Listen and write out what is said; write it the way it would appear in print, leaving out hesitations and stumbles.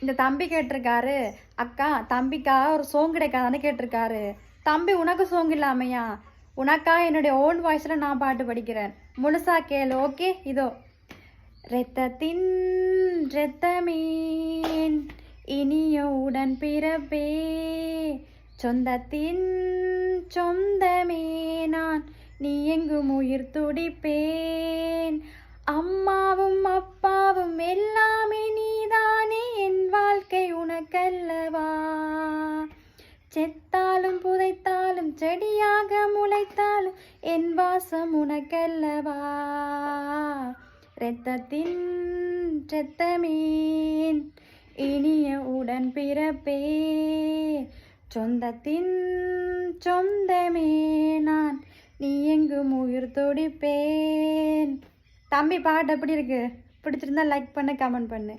இந்த தம்பி கேட்டிருக்காரு, அக்கா தம்பிக்கா ஒரு சோங் கிடைக்காதான்னு கேட்டிருக்காரு. தம்பி உனக்கு சோங் இல்லாமையா? உனக்கா என்னுடைய ஓன் வாய்ஸில் நான் பாட்டு படிக்கிறேன். முழுசா கேளு, ஓகே? இதோ. இரத்தத்தின் இரத்தமேன் இனிய உடன் பிறப்பே, சொந்தத்தின் சொந்தமே நான், நீ எங்கும் உயிர் துடிப்பேன். அம்மாவும் அப்பாவும் எல்லாமே நீதானே, என் வாழ்க்கை உனக்கல்லவா. செத்தாலும் புதைத்தாலும் செடியாக முளைத்தாலும் என் வாசம் உனக்கல்லவா. இரத்தத்தின் இரத்தமேன் இனிய உடன் பிறப்பே, சொந்தத்தின் சொந்தமே நான், நீ எங்கும் உயிர் துடிப்பேன். தம்பி பாட்டு எப்படி இருக்கு? பிடிச்சிருந்தா லைக் பண்ணு, கமெண்ட் பண்ணு.